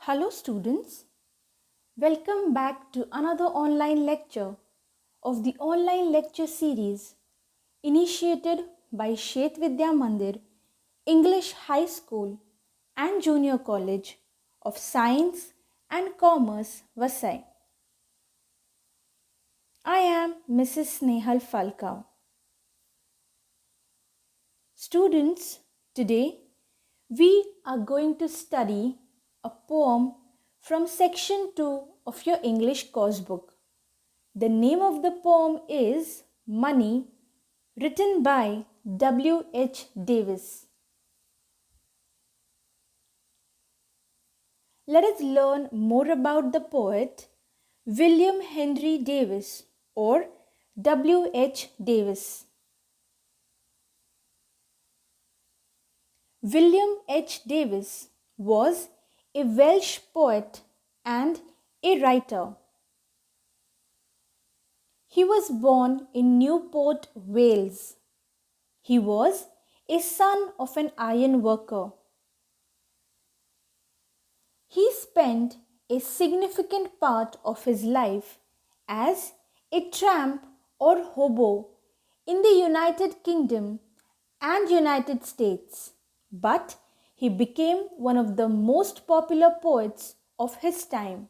Hello students, welcome back to another online lecture of the online lecture series initiated by Shet Vidya Mandir, English High School and Junior College of Science and Commerce, Vasai. I am Mrs. Snehal Falkau. Students, today we are going to study a poem from section 2 of your English course book. The name of the poem is Money, written by W H Davies. Let us learn more about the poet William Henry Davies or W H Davies. William H. Davies was a Welsh poet and a writer. He was born in Newport, Wales. He was a son of an iron worker. He spent a significant part of his life as a tramp or hobo in the United Kingdom and United States. But he became one of the most popular poets of his time.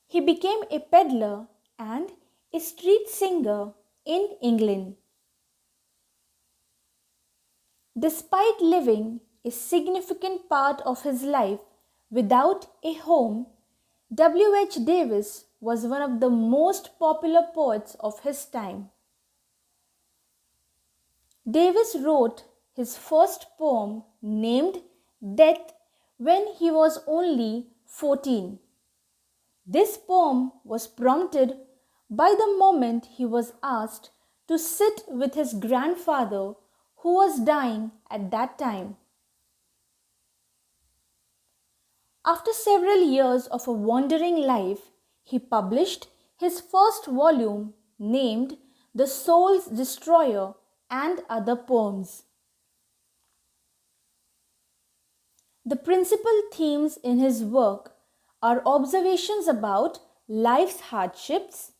He became a peddler and a street singer in England. Despite living a significant part of his life without a home, W. H. Davies was one of the most popular poets of his time. Davies wrote his first poem named Death when he was only 14. This poem was prompted by the moment he was asked to sit with his grandfather who was dying at that time. After several years of a wandering life, he published his first volume named The Soul's Destroyer and Other Poems. The principal themes in his work are observations about life's hardships,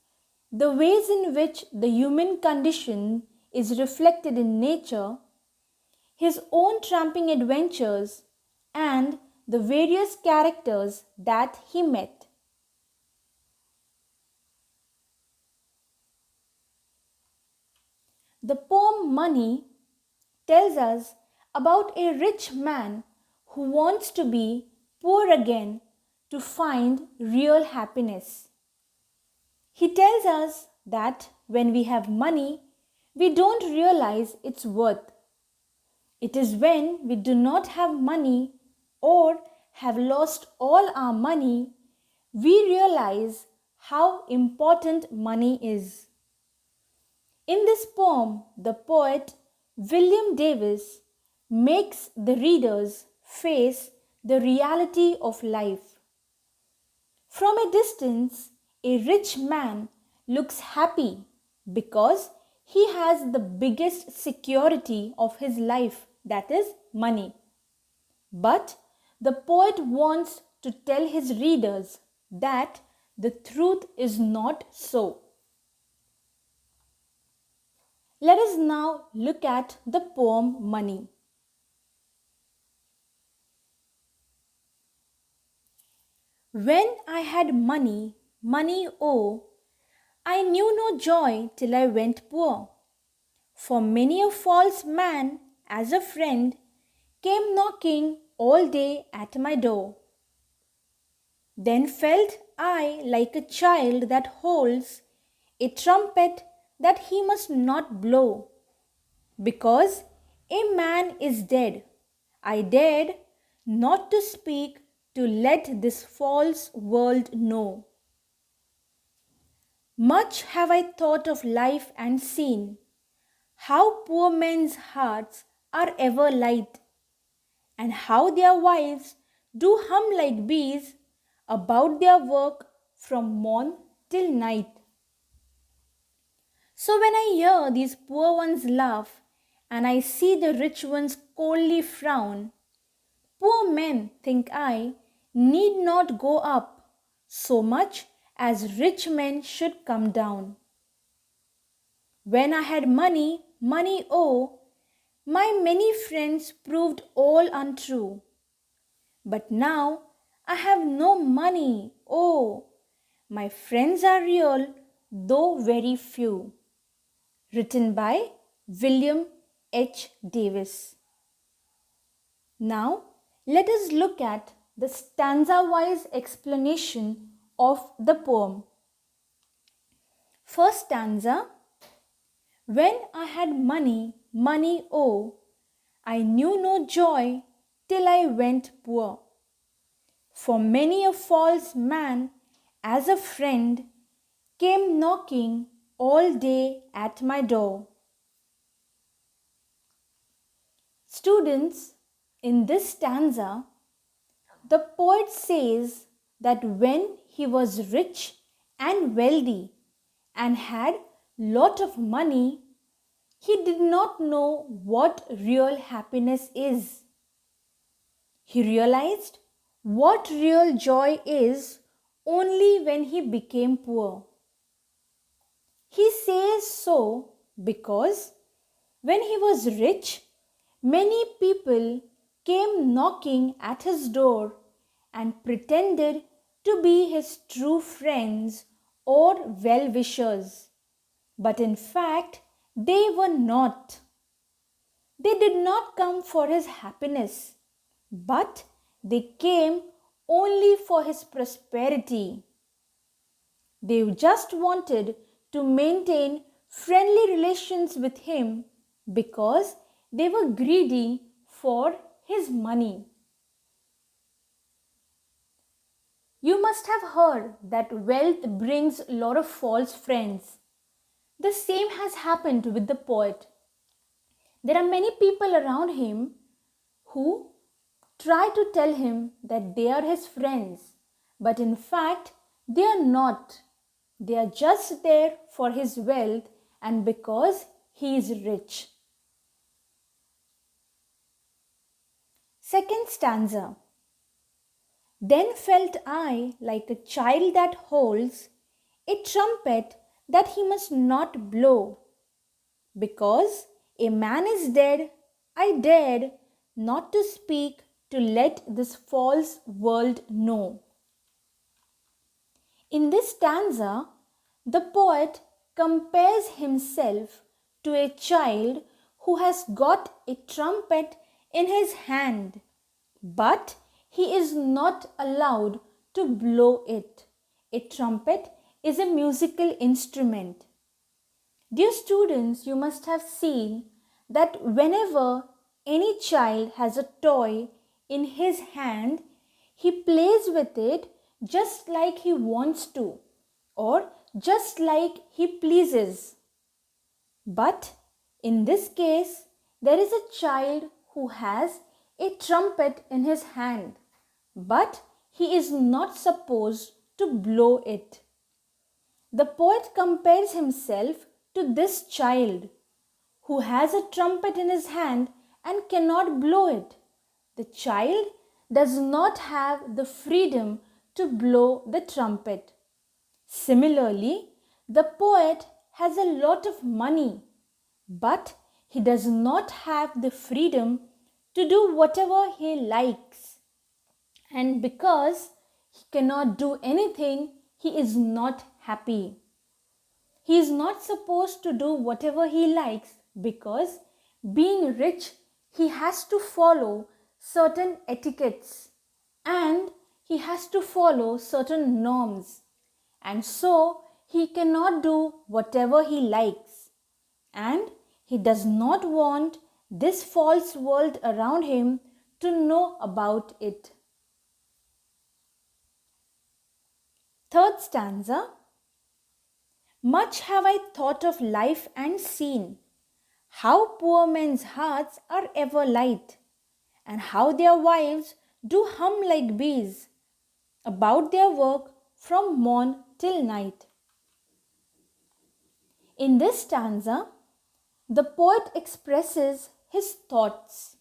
the ways in which the human condition is reflected in nature, his own tramping adventures, and the various characters that he met. The poem Money tells us about a rich man who wants to be poor again to find real happiness. He tells us that when we have money, we don't realize its worth. It is when we do not have money or have lost all our money, we realize how important money is. In this poem, the poet William Davies makes the readers face the reality of life. From a distance, a rich man looks happy because he has the biggest security of his life, that is money. But the poet wants to tell his readers that the truth is not so. Let us now look at the poem Money. When I had money, money, oh, I knew no joy till I went poor. For many a false man, as a friend, came knocking all day at my door. Then felt I like a child that holds a trumpet that he must not blow. Because a man is dead, I dared not to speak to let this false world know. Much have I thought of life and seen how poor men's hearts are ever light, and how their wives do hum like bees about their work from morn till night. So when I hear these poor ones laugh, and I see the rich ones coldly frown, Poor men, think I, need not go up so much as rich men should come down. When I had money, money, oh, my many friends proved all untrue. But now I have no money, oh, my friends are real, though very few. Written by W H Davies. Now, let us look at the stanza-wise explanation of the poem. First stanza. When I had money, money, oh, I knew no joy till I went poor. For many a false man, as a friend, came knocking all day at my door. Students, in this stanza, the poet says that when he was rich and wealthy and had lot of money, he did not know what real happiness is. He realized what real joy is only when he became poor. He says so because when he was rich, many people came knocking at his door and pretended to be his true friends or well-wishers. But in fact, they were not. They did not come for his happiness, but they came only for his prosperity. They just wanted to maintain friendly relations with him because they were greedy for his money. You must have heard that wealth brings a lot of false friends. The same has happened with the poet. There are many people around him who try to tell him that they are his friends, but in fact, they are not. They are just there for his wealth and because he is rich. Second stanza. Then felt I like a child that holds a trumpet that he must not blow. Because a man is dead, I dared not to speak to let this false world know. In this stanza, the poet compares himself to a child who has got a trumpet in his hand, but he is not allowed to blow it. A trumpet is a musical instrument. Dear students, you must have seen that whenever any child has a toy in his hand, he plays with it just like he wants to or just like he pleases. But in this case, there is a child who has a trumpet in his hand, but he is not supposed to blow it. The poet compares himself to this child who has a trumpet in his hand and cannot blow it. The child does not have the freedom to blow the trumpet. Similarly, the poet has a lot of money, but he does not have the freedom to do whatever he likes. And because he cannot do anything, he is not happy. He is not supposed to do whatever he likes because being rich, he has to follow certain etiquettes and he has to follow certain norms. And so he cannot do whatever he likes. And he does not want this false world around him to know about it. Third stanza. Much have I thought of life and seen, how poor men's hearts are ever light, and how their wives do hum like bees about their work from morn till night. In this stanza, the poet expresses his thoughts.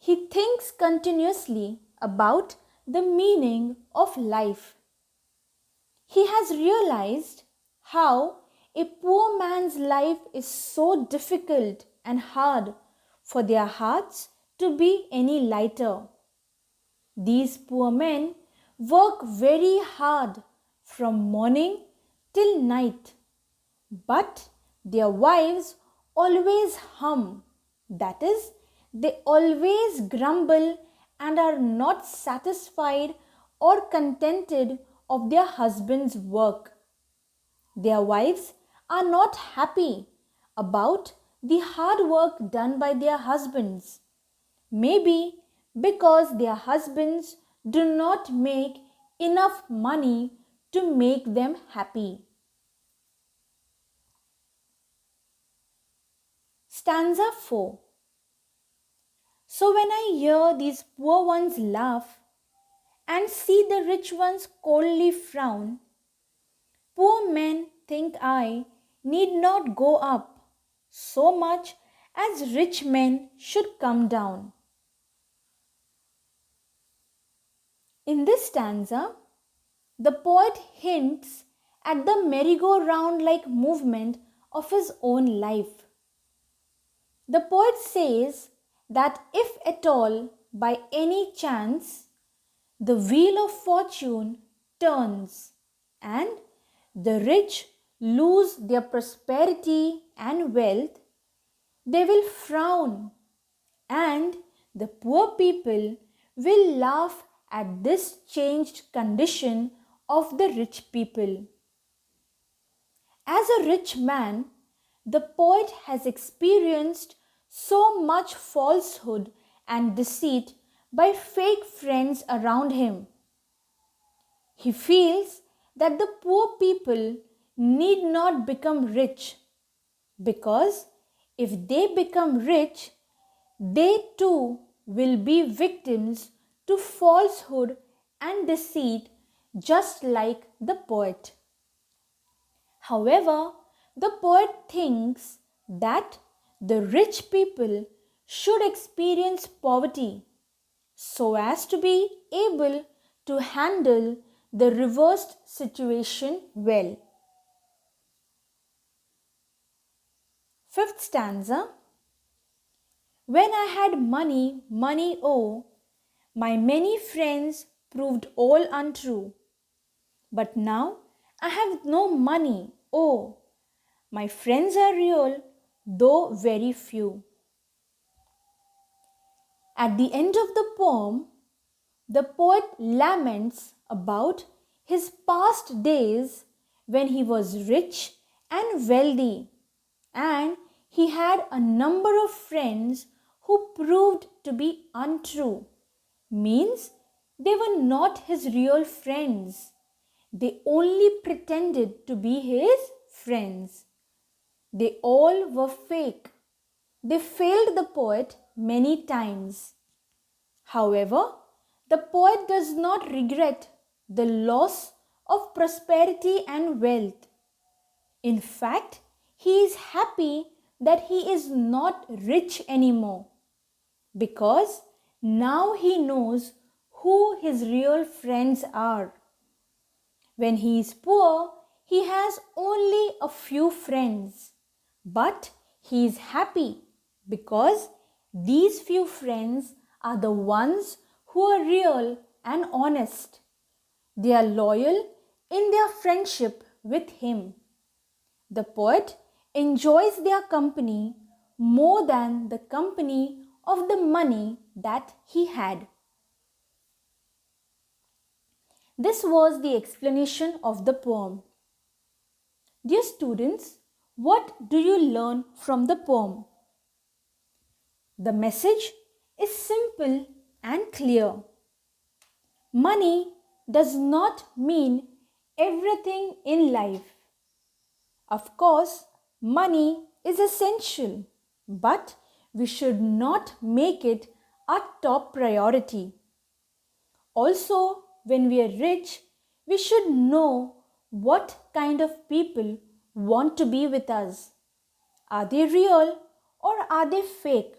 He thinks continuously about the meaning of life. He has realized how a poor man's life is so difficult and hard for their hearts to be any lighter. These poor men work very hard from morning till night, but their wives always hum. That is, they always grumble and are not satisfied or contented of their husband's work. Their wives are not happy about the hard work done by their husbands. Maybe because their husbands do not make enough money to make them happy. Stanza 4. So when I hear these poor ones laugh and see the rich ones coldly frown, poor men, think I, need not go up so much as rich men should come down. In this stanza, the poet hints at the merry-go-round like movement of his own life. The poet says that if at all by any chance the wheel of fortune turns and the rich lose their prosperity and wealth, they will frown and the poor people will laugh at this changed condition of the rich people. As a rich man, the poet has experienced so much falsehood and deceit by fake friends around him. He feels that the poor people need not become rich because if they become rich, they too will be victims to falsehood and deceit just like the poet. However, the poet thinks that the rich people should experience poverty so as to be able to handle the reversed situation well. Fifth stanza. When I had money, money, oh, my many friends proved all untrue. But now I have no money, oh, my friends are real, though very few. At the end of the poem, the poet laments about his past days when he was rich and wealthy, and he had a number of friends who proved to be untrue. Means they were not his real friends. They only pretended to be his friends. They all were fake. They failed the poet many times. However, the poet does not regret the loss of prosperity and wealth. In fact, he is happy that he is not rich anymore because now he knows who his real friends are. When he is poor, he has only a few friends, but he is happy because these few friends are the ones who are real and honest. They are loyal in their friendship with him. The poet enjoys their company more than the company of the money that he had. This was the explanation of the poem. Dear students, what do you learn from the poem? The message is simple and clear. Money does not mean everything in life. Of course, money is essential, but we should not make it our top priority. Also, when we are rich, we should know what kind of people want to be with us. Are they real or are they fake?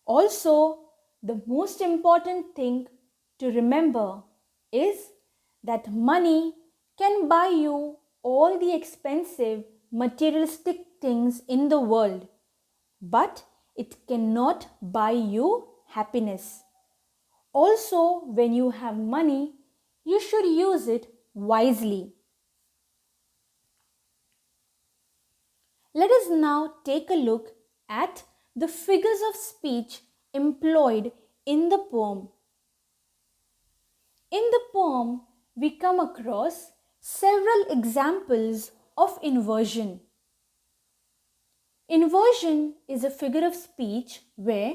Also, the most important thing to remember is that money can buy you all the expensive materialistic things in the world, but it cannot buy you happiness. Also, when you have money, you should use it wisely. Let us now take a look at the figures of speech employed in the poem. In the poem, we come across several examples of inversion. Inversion is a figure of speech where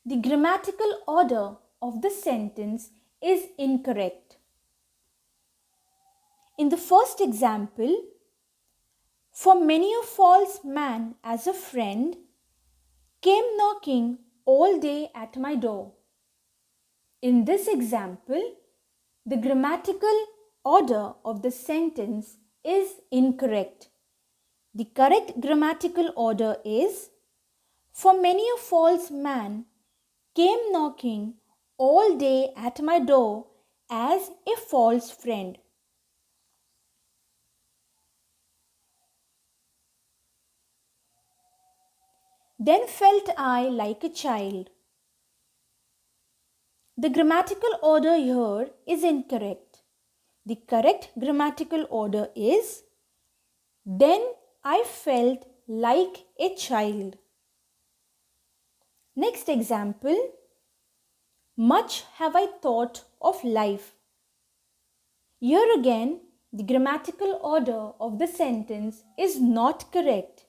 the grammatical order of the sentence is incorrect. In the first example, for many a false man as a friend came knocking all day at my door. In this example, the grammatical order of the sentence is incorrect. The correct grammatical order is, for many a false man came knocking all day at my door as a false friend. Then felt I like a child. The grammatical order here is incorrect. The correct grammatical order is, then I felt like a child. Next example, much have I thought of life. Here again, the grammatical order of the sentence is not correct.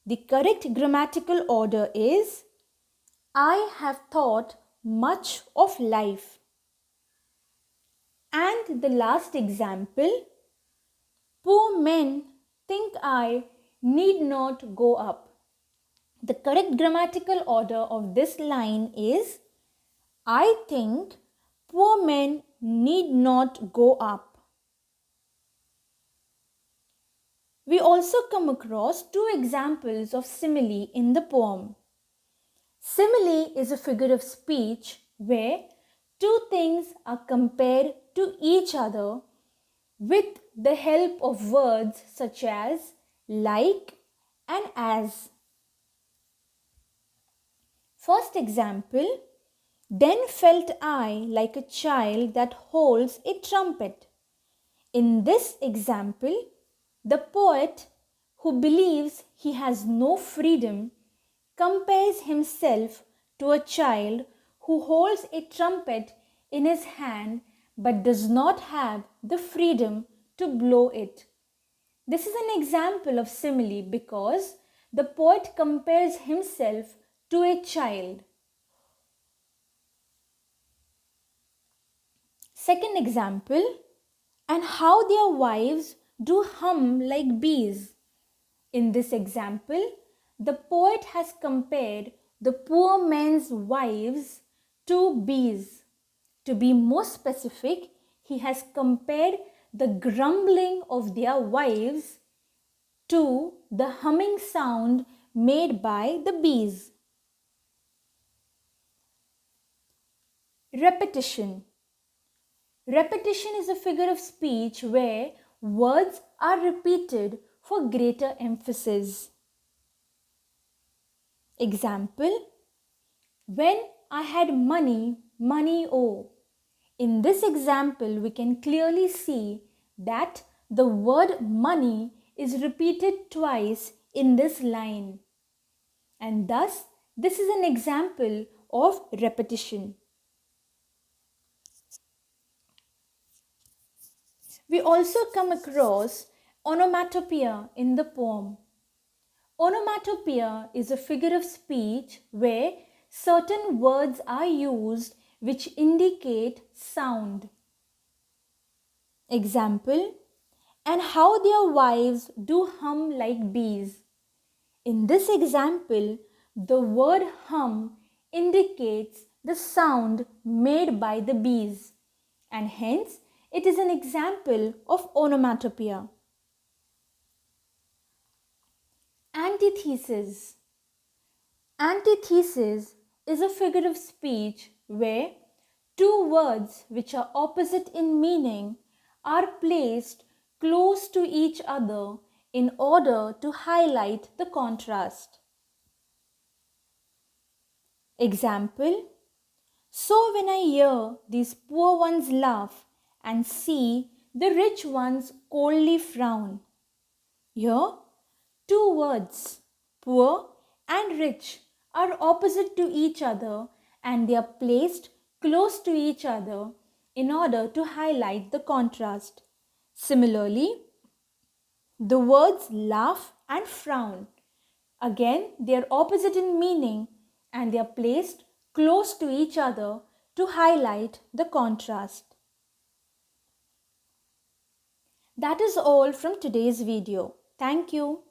The correct grammatical order is, I have thought much of life. And the last example, poor men think I need not go up. The correct grammatical order of this line is, I think poor men need not go up. We also come across two examples of simile in the poem. Simile is a figure of speech where two things are compared to each other with the help of words such as like and as. First example, then felt I like a child that holds a trumpet. In this example, the poet who believes he has no freedom compares himself to a child who holds a trumpet in his hand but does not have the freedom to blow it. This is an example of simile because the poet compares himself to a child. Second example, and how their wives do hum like bees. In this example, the poet has compared the poor men's wives to bees. To be more specific, he has compared the grumbling of their wives to the humming sound made by the bees. Repetition. Repetition is a figure of speech where words are repeated for greater emphasis. Example, when I had money, money oh. In this example, we can clearly see that the word money is repeated twice in this line. And thus, this is an example of repetition. We also come across onomatopoeia in the poem. Onomatopoeia is a figure of speech where certain words are used which indicate sound. Example, and how their wives do hum like bees. In this example, the word hum indicates the sound made by the bees, and hence it is an example of onomatopoeia. Antithesis. Antithesis is a figure of speech where two words which are opposite in meaning are placed close to each other in order to highlight the contrast. Example: so when I hear these poor ones laugh and see the rich ones coldly frown. Here, two words, poor and rich, are opposite to each other and they are placed close to each other in order to highlight the contrast. Similarly, the words laugh and frown. Again, they are opposite in meaning and they are placed close to each other to highlight the contrast. That is all from today's video. Thank you.